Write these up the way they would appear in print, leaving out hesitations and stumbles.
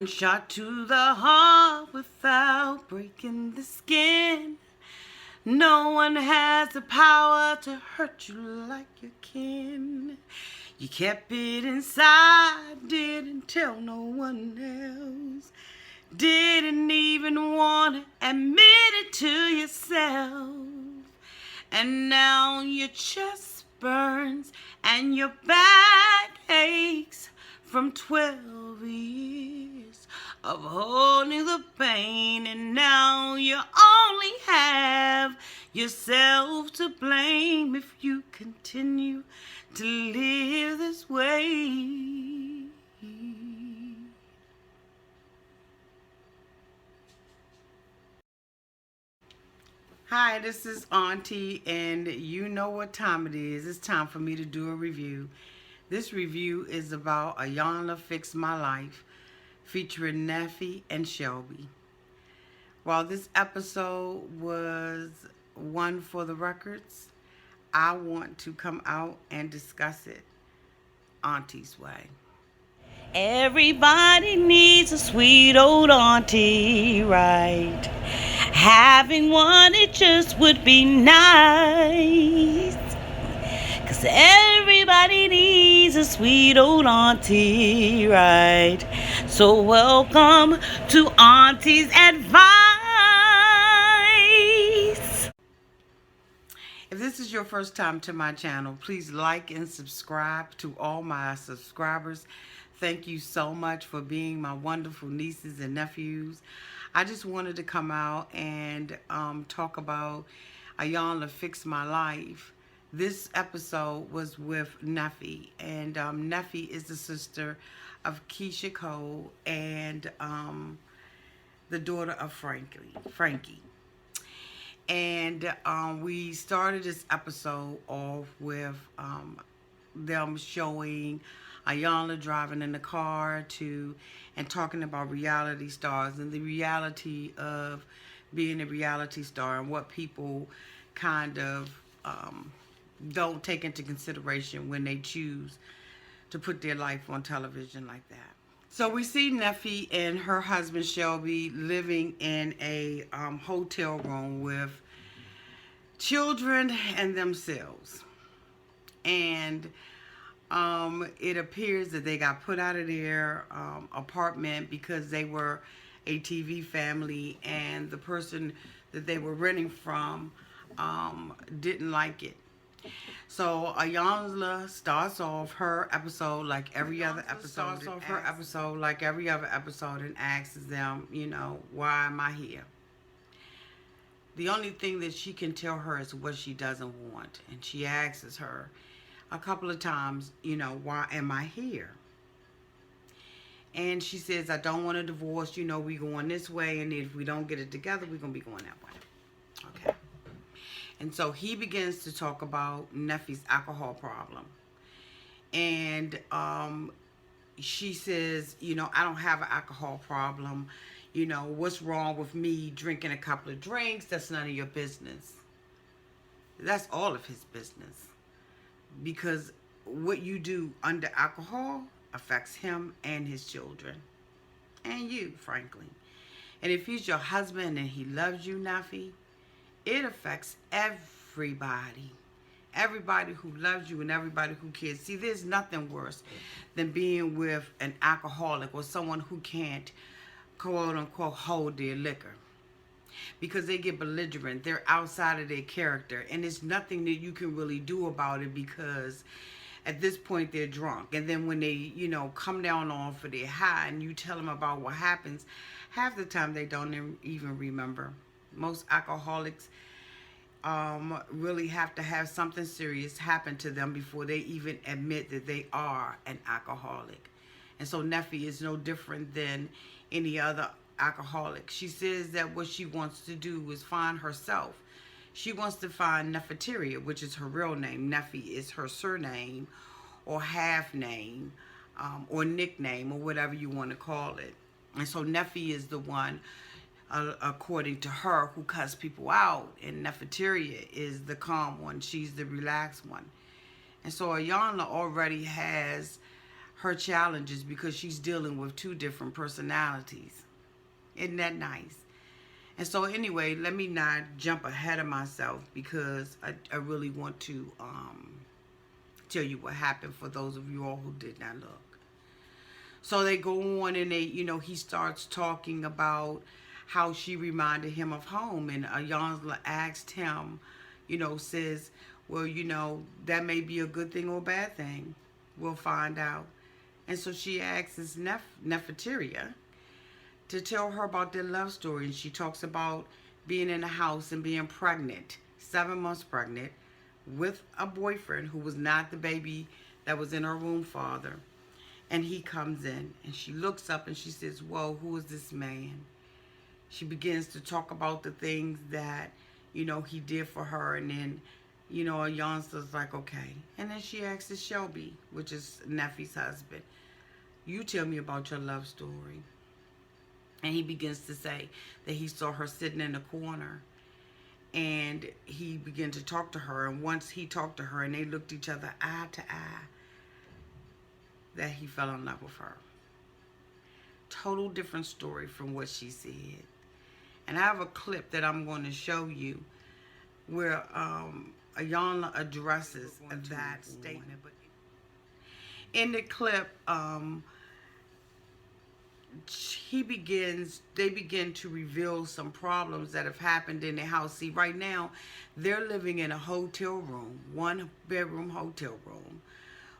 Shot to the heart without breaking the skin. No one has the power to hurt you like your kin. You kept it inside, didn't tell no one else. Didn't even want to admit it to yourself. And now your chest burns and your back aches from 12 years of holding the pain. And now you only have yourself to blame if you continue to live this way. Hi, this is Auntie, and you know what time it is. It's time for me to do a review. This review is about Iyanla Fix My Life, featuring Neffie and Shelby. While this episode was one for the records, I want to come out and discuss it Auntie's way. Everybody needs a sweet old auntie, right? Having one, it just would be nice. 'Cause everybody needs a sweet old auntie, right? So welcome to Auntie's Advice. If this is your first time to my channel, please like and subscribe. To all my subscribers, thank you so much for being my wonderful nieces and nephews. I just wanted to come out and talk about Iyanla Fix My Life. This episode was with Neffie, and Neffie is the sister of Keisha Cole and the daughter of Frankie. And we started this episode off with them showing Iyanla driving in the car and talking about reality stars and the reality of being a reality star and what people kind of don't take into consideration when they choose to put their life on television like that. So we see Neffie and her husband Shelby living in a hotel room with children and themselves. And it appears that they got put out of their apartment because they were a TV family, and the person that they were renting from didn't like it. So Iyanla starts off her episode like every other episode. And asks them, why am I here? The only thing that she can tell her is what she doesn't want. And she asks her a couple of times, why am I here? And she says, I don't want a divorce. We going this way, and if we don't get it together, we're going to be going that way. Okay. And so he begins to talk about Neffie's alcohol problem. And she says, I don't have an alcohol problem. What's wrong with me drinking a couple of drinks? That's none of your business. That's all of his business. Because what you do under alcohol affects him and his children. And you, frankly. And if he's your husband and he loves you, Neffie, it affects everybody. Everybody who loves you and everybody who cares. See, there's nothing worse than being with an alcoholic or someone who can't, quote unquote, hold their liquor. Because they get belligerent. They're outside of their character. And there's nothing that you can really do about it, because at this point they're drunk. And then when they, come down on for their high and you tell them about what happens, half the time they don't even remember. Most alcoholics really have to have something serious happen to them before they even admit that they are an alcoholic. And so Neffie is no different than any other alcoholic. She says that what she wants to do is find herself. She wants to find Neffeteria, which is her real name. Neffie is her surname or half name or nickname or whatever you want to call it. And so Neffie is the one, according to her, who cuts people out, and Neffeteria is the calm one. She's the relaxed one. And so Iyanla already has her challenges because she's dealing with two different personalities. Isn't that nice? And so anyway, let me not jump ahead of myself because I really want to tell you what happened for those of you all who did not look. So they go on and he starts talking about how she reminded him of home. And Iyanla asked him, says, well, that may be a good thing or a bad thing. We'll find out. And so she asks Neffe to tell her about their love story. And she talks about being in a house and being pregnant, 7 months pregnant, with a boyfriend who was not the baby that was in her womb father. And he comes in and she looks up and she says, whoa, who is this man? She begins to talk about the things that, he did for her. And then, Iyanla's like, okay. And then she asks Shelby, which is Neffe's husband, you tell me about your love story. And he begins to say that he saw her sitting in the corner. And he began to talk to her. And once he talked to her and they looked each other eye to eye, that he fell in love with her. Total different story from what she said. And I have a clip that I'm going to show you where Iyanla addresses that statement. In the clip, they begin to reveal some problems that have happened in the house. See, right now, they're living in a hotel room, 1-bedroom hotel room,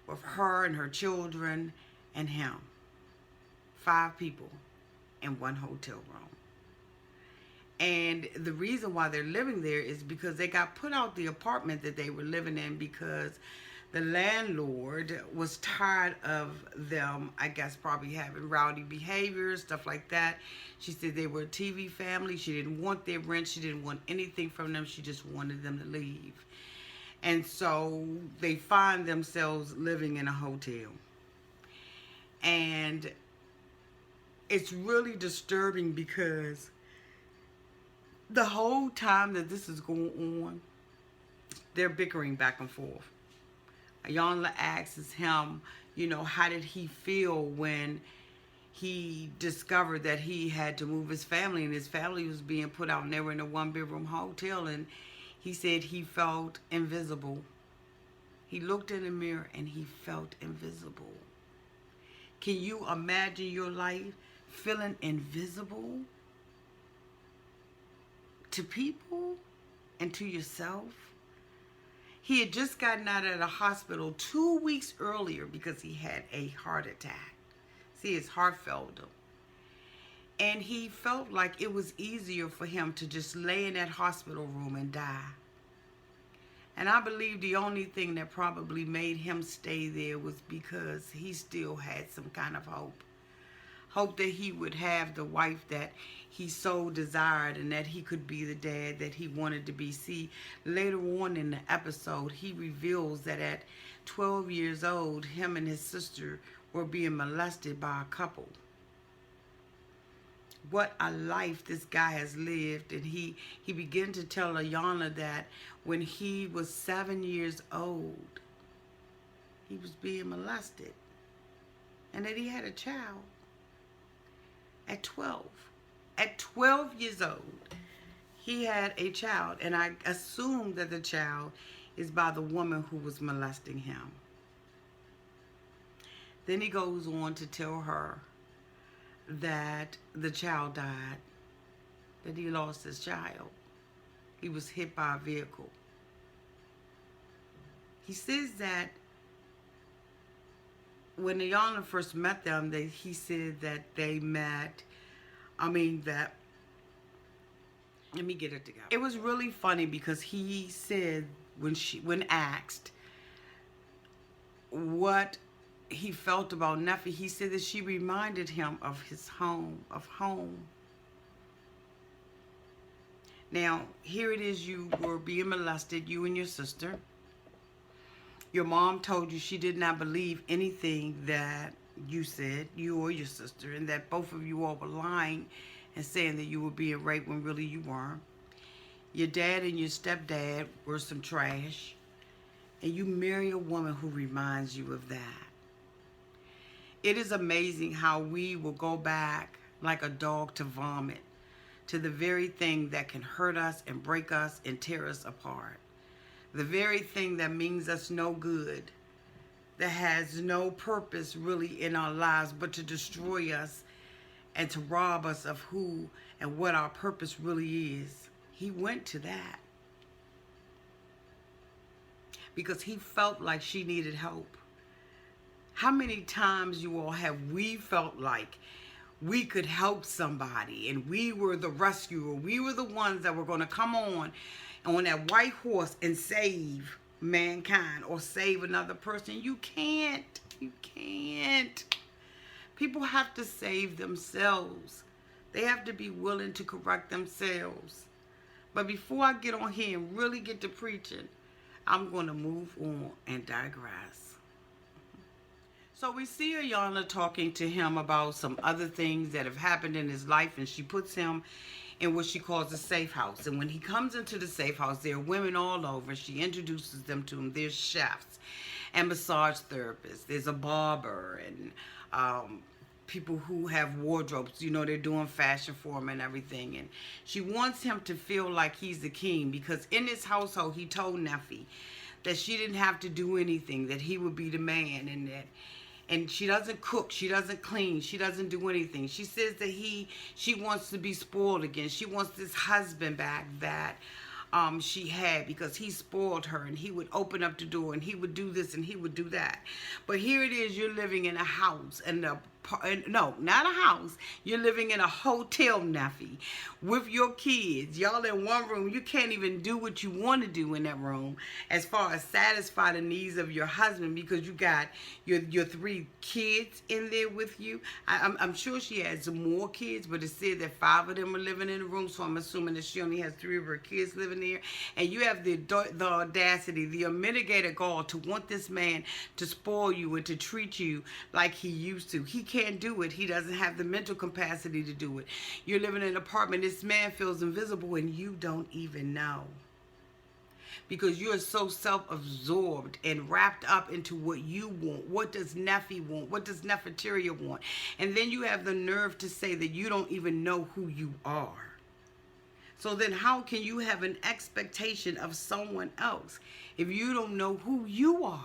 with her and her children and him. 5 people in one hotel room. And the reason why they're living there is because they got put out the apartment that they were living in because the landlord was tired of them, I guess, probably having rowdy behavior, stuff like that. She said they were a TV family. She didn't want their rent. She didn't want anything from them. She just wanted them to leave. And so they find themselves living in a hotel. And it's really disturbing because the whole time that this is going on, they're bickering back and forth. Iyanla asks him, how did he feel when he discovered that he had to move his family and his family was being put out and they were in a 1-bedroom hotel, and he said he felt invisible. He looked in the mirror and he felt invisible. Can you imagine your life feeling invisible to people and to yourself? He had just gotten out of the hospital 2 weeks earlier because he had a heart attack. See, his heart failed him. And he felt like it was easier for him to just lay in that hospital room and die. And I believe the only thing that probably made him stay there was because he still had some kind of hope. Hope that he would have the wife that he so desired and that he could be the dad that he wanted to be. See, later on in the episode, he reveals that at 12 years old, him and his sister were being molested by a couple. What a life this guy has lived. And he began to tell Iyanla that when he was 7 years old, he was being molested. And that he had a child at 12. At 12 years old, he had a child. And I assume that the child is by the woman who was molesting him. Then he goes on to tell her that the child died, that he lost his child. He was hit by a vehicle. He says that when Iyanla first met them, he said that they met, let me get it together. It was really funny because he said when asked what he felt about Neffe, he said that she reminded him of his home, of home. Now, here it is, you were being molested, you and your sister. Your mom told you she did not believe anything that you said, you or your sister, and that both of you all were lying and saying that you were being raped when really you weren't. Your dad and your stepdad were some trash, and you marry a woman who reminds you of that. It is amazing how we will go back like a dog to vomit to the very thing that can hurt us and break us and tear us apart. The very thing that means us no good, that has no purpose really in our lives but to destroy us and to rob us of who and what our purpose really is. He went to that because he felt like she needed help. How many times, you all, have we felt like we could help somebody and we were the rescuer? We were the ones that were going to come on that white horse and save mankind or save another person. You can't. You can't. People have to save themselves. They have to be willing to correct themselves. But before I get on here and really get to preaching, I'm going to move on and digress. So we see Iyanla talking to him about some other things that have happened in his life, and she puts him in what she calls a safe house. And when he comes into the safe house, there are women all over. She introduces them to him. There's chefs and massage therapists. There's a barber and people who have wardrobes. You know, they're doing fashion for him and everything. And she wants him to feel like he's the king, because in his household, he told Neffe that she didn't have to do anything, that he would be the man, and she doesn't cook, she doesn't clean, she doesn't do anything. She says that she wants to be spoiled again. She wants this husband back that she had, because he spoiled her and he would open up the door and he would do this and he would do that. But here it is, you're living in a house, no, not a house. You're living in a hotel, Neffie, with your kids. Y'all in one room. You can't even do what you want to do in that room as far as satisfy the needs of your husband, because you got your 3 kids in there with you. I'm sure she has some more kids, but it said that 5 of them are living in the room, so I'm assuming that she only has 3 of her kids living there. And you have the audacity, the unmitigated gall to want this man to spoil you and to treat you like he used to. He can't do it. He doesn't have the mental capacity to do it. You're living in an apartment. This man feels invisible and you don't even know, because you're so self-absorbed and wrapped up into what you want. What does Neffie want? What does Neffeteria want? And then you have the nerve to say that you don't even know who you are. So then how can you have an expectation of someone else if you don't know who you are?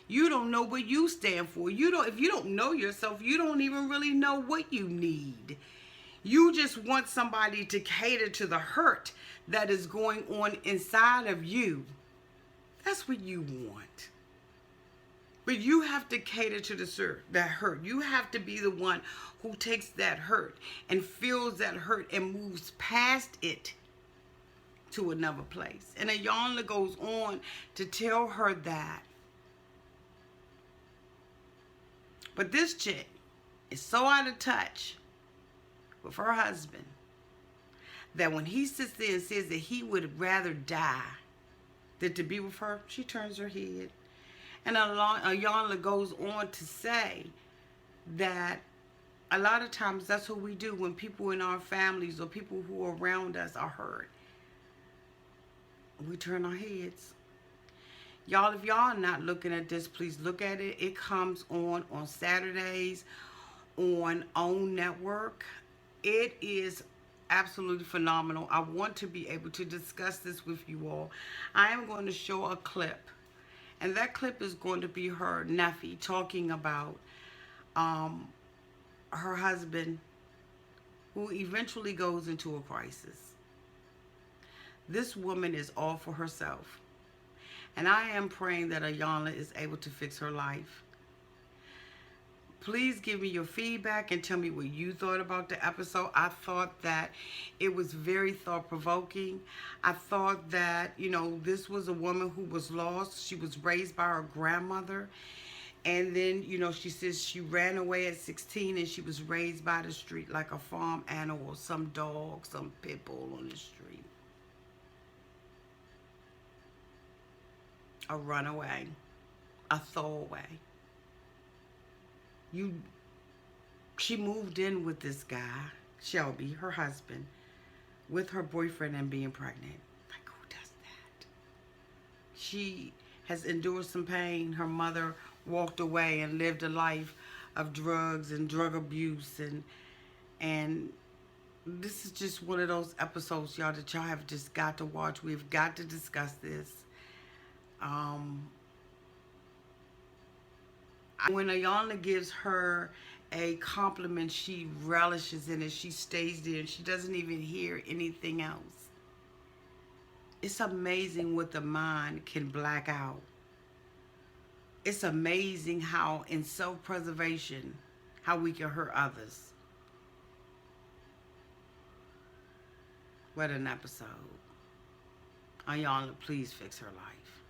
You don't know what you stand for. If you don't know yourself, you don't even really know what you need. You just want somebody to cater to the hurt that is going on inside of you. That's what you want. But you have to cater to that hurt. You have to be the one who takes that hurt and feels that hurt and moves past it to another place. And Iyanla goes on to tell her that. But this chick is so out of touch with her husband that when he sits there and says that he would rather die than to be with her, she turns her head. And Iyanla goes on to say that a lot of times that's what we do when people in our families or people who are around us are hurt. We turn our heads. Y'all, if y'all are not looking at this, please look at it. It comes on Saturdays on OWN Network. It is absolutely phenomenal. I want to be able to discuss this with you all. I am going to show a clip, and that clip is going to be her Neffie talking about her husband, who eventually goes into a crisis. This woman is all for herself. And I am praying that Iyanla is able to fix her life. Please give me your feedback and tell me what you thought about the episode. I thought that it was very thought-provoking. I thought that, you know, this was a woman who was lost. She was raised by her grandmother. And then, you know, she says she ran away at 16 and she was raised by the street like a farm animal, some dog, some pit bull on the street. A runaway, a throwaway. She moved in with this guy, Shelby, her husband, with her boyfriend and being pregnant. Like, who does that? She has endured some pain. Her mother walked away and lived a life of drugs and drug abuse, and this is just one of those episodes, y'all, that y'all have just got to watch. We've got to discuss this. When Iyanla gives her a compliment, she relishes in it. She stays there and she doesn't even hear anything else. It's amazing what the mind can black out. It's amazing how in self-preservation, how we can hurt others. What an episode. Iyanla, please fix her life.